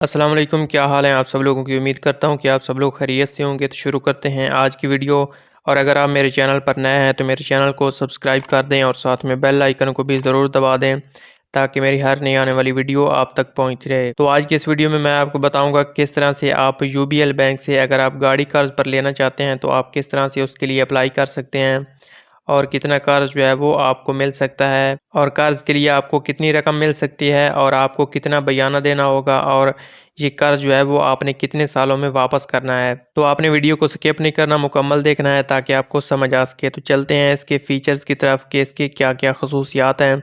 अस्सलाम वालेकुम, क्या हाल है आप सब लोगों की। उम्मीद करता हूँ कि आप सब लोग खैरियत से होंगे। तो शुरू करते हैं आज की वीडियो। और अगर आप मेरे चैनल पर नए हैं तो मेरे चैनल को सब्सक्राइब कर दें और साथ में बेल आइकन को भी ज़रूर दबा दें ताकि मेरी हर नई आने वाली वीडियो आप तक पहुँच रहे। तो आज की इस वीडियो में मैं आपको बताऊँगा किस तरह से आप यूबीएल बैंक से अगर आप गाड़ी कर्ज पर लेना चाहते हैं तो आप किस तरह से उसके लिए अप्लाई कर सकते हैं और कितना कर्ज जो है वो आपको मिल सकता है और कर्ज के लिए आपको कितनी रकम मिल सकती है और आपको कितना बयाना देना होगा और ये कर्ज जो है वो आपने कितने सालों में वापस करना है। तो आपने वीडियो को स्किप नहीं करना, मुकम्मल देखना है ताकि आपको समझ आ सके। तो चलते हैं इसके फीचर्स की तरफ कि इसके क्या क्या खसूसियात हैं।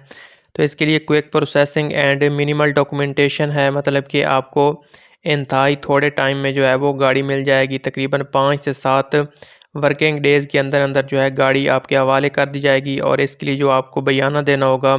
तो इसके लिए quick processing and minimal documentation है, मतलब कि आपको इंतहाई थोड़े टाइम में जो है वो गाड़ी मिल जाएगी। तकरीबन 5 से 7 वर्किंग डेज़ के अंदर अंदर जो है गाड़ी आपके हवाले कर दी जाएगी। और इसके लिए जो आपको बयाना देना होगा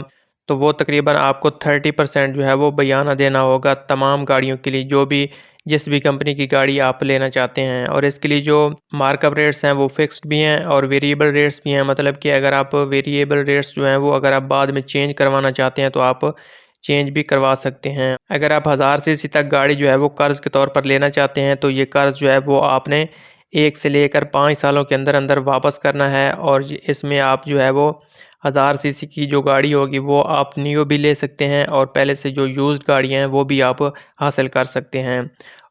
तो वो तकरीबन आपको 30% जो है वो बयाना देना होगा तमाम गाड़ियों के लिए, जो भी जिस भी कंपनी की गाड़ी आप लेना चाहते हैं। और इसके लिए जो मार्कअप रेट्स हैं वो फिक्स्ड भी हैं और वेरिएबल रेट्स भी हैं, मतलब कि अगर आप वेरिएबल रेट्स जो हैं वो अगर आप बाद में चेंज करवाना चाहते हैं तो आप चेंज भी करवा सकते हैं। अगर आप 1000 सीसी तक गाड़ी जो है वो कर्ज के तौर पर लेना चाहते हैं तो ये कर्ज जो है वो आपने 1 से लेकर 5 सालों के अंदर अंदर वापस करना है। और इसमें आप जो है वो 1000 सीसी की जो गाड़ी होगी वो आप नियो भी ले सकते हैं और पहले से जो यूज्ड गाड़ियाँ हैं वो भी आप हासिल कर सकते हैं।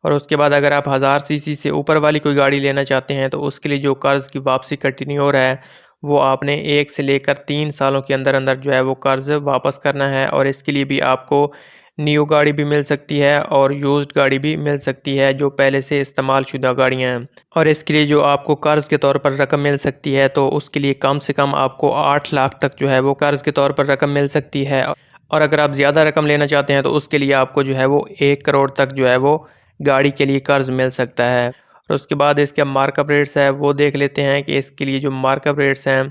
और उसके बाद अगर आप 1000 सीसी से ऊपर वाली कोई गाड़ी लेना चाहते हैं तो उसके लिए जो कर्ज़ की वापसी का टेन्योर है वो आपने 1 से लेकर 3 सालों के अंदर अंदर जो है वो कर्ज़ वापस करना है। और इसके लिए भी आपको न्यू गाड़ी भी मिल सकती है और यूज्ड गाड़ी भी मिल सकती है जो पहले से इस्तेमाल शुदा गाड़ियाँ हैं। और इसके लिए जो आपको कर्ज़ के तौर पर रकम मिल सकती है तो उसके लिए कम से कम आपको 8 लाख तक जो है वो कर्ज़ के तौर पर रकम मिल सकती है। और अगर आप ज़्यादा रकम लेना चाहते हैं तो उसके लिए आपको जो है वो 1 करोड़ तक जो है वो गाड़ी के लिए कर्ज़ मिल सकता है। और उसके बाद इसके मार्कअप रेट्स है वो देख लेते हैं कि इसके लिए जो मार्कअप रेट्स हैं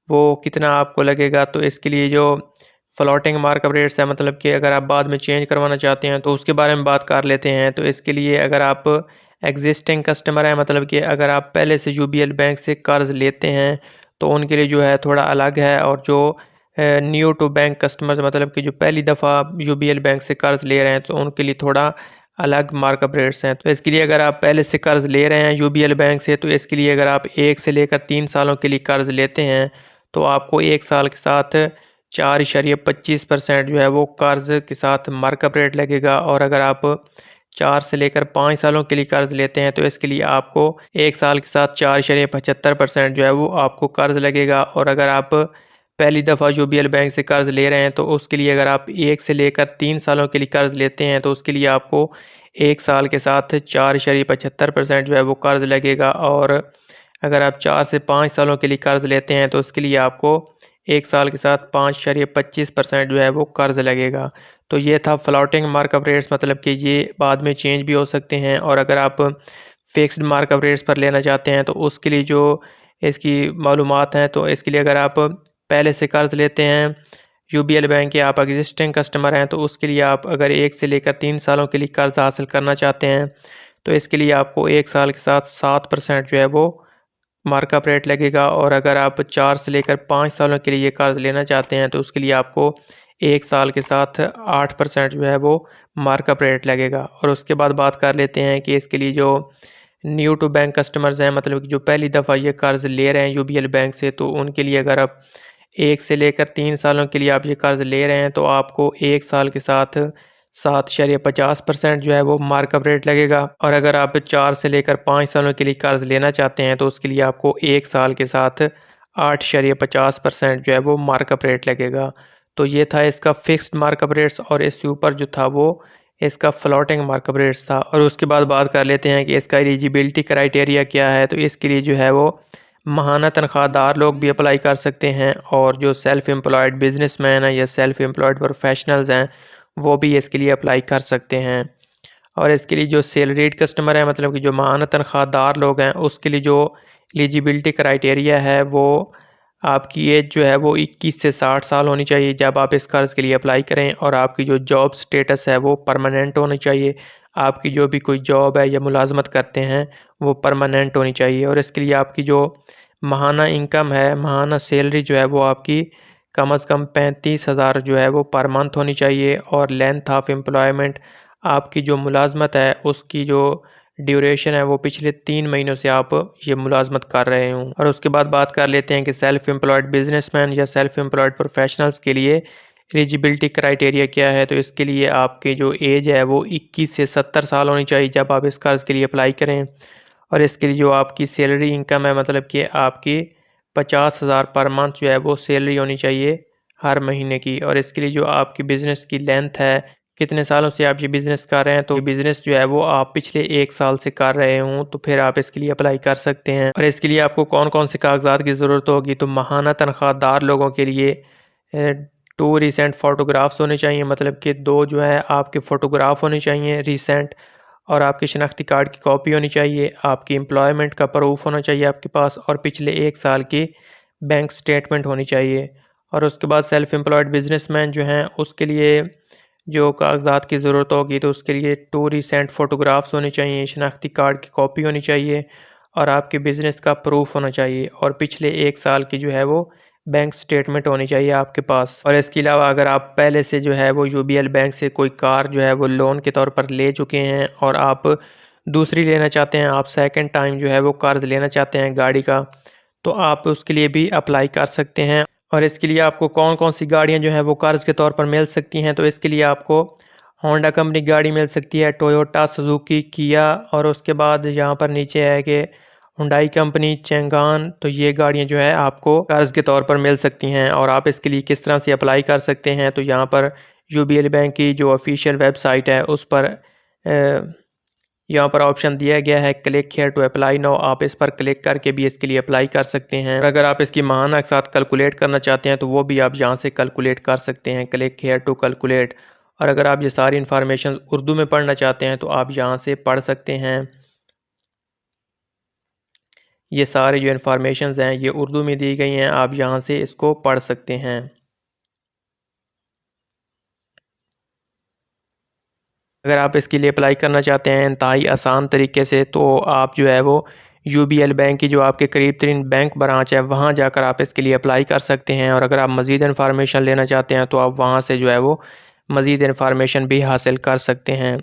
वो कितना आपको लगेगा। तो इसके लिए जो फ्लोटिंग मार्कअप रेट्स है, मतलब कि अगर आप बाद में चेंज करवाना चाहते हैं तो उसके बारे में बात कर लेते हैं। तो इसके लिए अगर आप एग्जिस्टिंग कस्टमर हैं, मतलब कि अगर आप पहले से यूबीएल बैंक से कर्ज लेते हैं तो उनके लिए जो है थोड़ा अलग है। और जो न्यू टू बैंक कस्टमर्स, मतलब कि जो पहली दफ़ा यूबीएल बैंक से कर्ज ले रहे हैं तो उनके लिए थोड़ा अलग मार्कअप रेट्स हैं। तो इसके लिए अगर आप पहले से कर्ज ले रहे हैं यूबीएल बैंक से तो इसके लिए अगर आप 1 से लेकर 3 सालों के लिए कर्ज लेते हैं तो आपको 1 साल के साथ 4.25% जो है वो कर्ज के साथ मार्कअप रेट लगेगा। और अगर आप 4 से लेकर 5 सालों के लिए कर्ज लेते हैं तो इसके लिए आपको 1 साल के साथ 4.75% जो है वो आपको कर्ज लगेगा। और अगर आप पहली दफ़ा यूबीएल बैंक से कर्ज ले रहे हैं तो उसके लिए अगर आप 1 से लेकर 3 सालों के लिए कर्ज लेते हैं तो उसके लिए आपको 1 साल के साथ 4.75% जो है वो कर्ज लगेगा। और अगर आप 4 से 5 सालों के लिए कर्ज लेते हैं तो उसके लिए आपको 1 साल के साथ 5.25% जो है वो कर्ज लगेगा। तो ये था फ्लोटिंग मार्कअप रेट्स, मतलब कि ये बाद में चेंज भी हो सकते हैं। और अगर आप फिक्स्ड मार्कअप रेट्स पर लेना चाहते हैं तो उसके लिए जो इसकी मालूमात हैं, तो इसके लिए अगर आप पहले से कर्ज लेते हैं यूबीएल बैंक के, आप एग्जिस्टिंग कस्टमर हैं तो उसके लिए आप अगर 1 से लेकर 3 सालों के लिए कर्ज हासिल करना चाहते हैं तो इसके लिए आपको 1 साल के साथ 7% जो है वो मार्कअप रेट लगेगा। और अगर आप 4 से लेकर 5 सालों के लिए ये कर्ज लेना चाहते हैं तो उसके लिए आपको 1 साल के साथ 8% जो है वो मार्कअप रेट लगेगा। और उसके बाद बात कर लेते हैं कि इसके लिए जो न्यू टू बैंक कस्टमर्स हैं, मतलब कि जो पहली दफ़ा ये कर्ज ले रहे हैं यूबीएल बैंक से, तो उनके लिए अगर आप 1 से लेकर 3 सालों के लिए आप ये कर्ज ले रहे हैं तो आपको 1 साल के साथ 7.50% जो है वो मार्कअप रेट लगेगा। और अगर आप 4 से लेकर 5 सालों के लिए कर्ज लेना चाहते हैं तो उसके लिए आपको 1 साल के साथ 8.50% जो है वो मार्कअप रेट लगेगा। तो ये था इसका फिक्स्ड मार्कअप रेट्स और इससे ऊपर जो था वो इसका फ्लोटिंग मार्कअप रेट्स था। और उसके बाद बात कर लेते हैं कि इसका एलिजिबिलिटी क्राइटेरिया क्या है। तो इसके लिए जो है वो माहाना तनख्वाहदार लोग भी अप्लाई कर सकते हैं और जो सेल्फ़ एम्प्लॉयड बिजनेसमैन हैं या सेल्फ़ एम्प्लॉयड प्रोफेशनल्स हैं वो भी इसके लिए अप्लाई कर सकते हैं। और इसके लिए जो सैलरीड कस्टमर है, मतलब कि जो माहाना तनख्वाहदार लोग हैं, उसके लिए जो एलिजिबिलिटी क्राइटेरिया है वो आपकी एज जो है वो 21 से 60 साल होनी चाहिए जब आप इस कर्ज़ के लिए अप्लाई करें। और आपकी जो जॉब स्टेटस है वो परमानेंट होनी चाहिए। आपकी जो भी कोई जॉब है या मुलाजमत करते हैं वो परमानेंट होनी चाहिए। और इसके लिए आपकी जो माहाना इनकम है, माहाना सैलरी जो है वो आपकी कम से कम 35,000 जो है वो पर मंथ होनी चाहिए। और लेंथ ऑफ एम्प्लॉयमेंट आपकी जो मुलाज़मत है उसकी जो ड्यूरेशन है वो पिछले 3 महीनों से आप ये मुलाज़मत कर रहे हों। और उसके बाद बात कर लेते हैं कि सेल्फ़ एम्प्लॉयड बिज़नेसमैन या सेल्फ़ एम्प्लॉयड प्रोफ़ेशनल्स के लिए एलिजिबिलिटी क्राइटेरिया क्या है। तो इसके लिए आपकी जो एज है वो 21 से 70 साल होनी चाहिए जब आप इस कर्ज़ के लिए अप्लाई करें। और इसके लिए जो आपकी सैलरी इनकम है, मतलब कि आपकी 50,000 पर मंथ जो है वो सैलरी होनी चाहिए हर महीने की। और इसके लिए जो आपकी बिज़नेस की लेंथ है, कितने सालों से आप ये बिज़नेस कर रहे हैं, तो बिज़नेस जो है वो आप पिछले 1 साल से कर रहे हों तो फिर आप इसके लिए अप्लाई कर सकते हैं। और इसके लिए आपको कौन-कौन से कागज़ात की ज़रूरत होगी, तो माहाना तनख्वाहदार लोगों के लिए 2 रीसेंट फ़ोटोग्राफ्स होने चाहिए, मतलब कि 2 जो है आपके फ़ोटोग्राफ होने चाहिए रीसेंट। और आपके शनाख्ती कार्ड की कॉपी होनी चाहिए, आपकी एम्प्लॉयमेंट का प्रूफ होना चाहिए आपके पास, और पिछले 1 साल की बैंक स्टेटमेंट होनी चाहिए। और उसके बाद सेल्फ़ एम्प्लॉयड बिज़नेसमैन जो हैं उसके लिए जो कागज़ात की ज़रूरत होगी, तो उसके लिए 2 रीसेंट फ़ोटोग्राफ्स होने चाहिए, शनाख्ती कार्ड की कॉपी होनी चाहिए, और आपके बिज़नेस का प्रूफ होना चाहिए, और पिछले 1 साल की जो है वो बैंक स्टेटमेंट होनी चाहिए आपके पास। और इसके अलावा अगर आप पहले से जो है वो यूबीएल बैंक से कोई कार जो है वो लोन के तौर पर ले चुके हैं और आप दूसरी लेना चाहते हैं, आप सेकंड टाइम जो है वो कर्ज़ लेना चाहते हैं गाड़ी का, तो आप उसके लिए भी अप्लाई कर सकते हैं। और इसके लिए आपको कौन-कौन सी गाड़ियाँ जो हैं वो कर्ज़ के तौर पर मिल सकती हैं, तो इसके लिए आपको होंडा कंपनी की गाड़ी मिल सकती है, टोयोटा, सुजुकी, किया, और उसके बाद यहाँ पर नीचे है कि हुंडई कंपनी, चैंगान। तो ये गाड़ियाँ जो है आपको कर्ज़ के तौर पर मिल सकती हैं। और आप इसके लिए किस तरह से अप्लाई कर सकते हैं, तो यहाँ पर यूबीएल बैंक की जो ऑफ़िशियल वेबसाइट है उस पर यहाँ पर ऑप्शन दिया गया है click here to apply now, आप इस पर क्लिक करके भी इसके लिए अप्लाई कर सकते हैं। और अगर आप इसकी माहाना के साथ कैलकुलेट करना चाहते हैं तो वो भी आप यहाँ से कैलकुलेट कर सकते हैं, क्लिक हियर टू कैलकुलेट। और अगर आप ये सारी इन्फॉर्मेशन उर्दू में पढ़ना चाहते हैं तो आप यहाँ से पढ़ सकते हैं। ये सारे जो इन्फॉर्मेशंस हैं ये उर्दू में दी गई हैं, आप यहाँ से इसको पढ़ सकते हैं। अगर आप इसके लिए अप्लाई करना चाहते हैं इंतहाई आसान तरीके से, तो आप जो है वो यूबीएल बैंक की जो आपके करीब तरीन बैंक ब्रांच है वहाँ जाकर आप इसके लिए अप्लाई कर सकते हैं। और अगर आप मज़ीद इन्फॉर्मेशन लेना चाहते हैं तो आप वहाँ से जो है वो मज़ीद इन्फॉर्मेशन भी हासिल कर सकते हैं।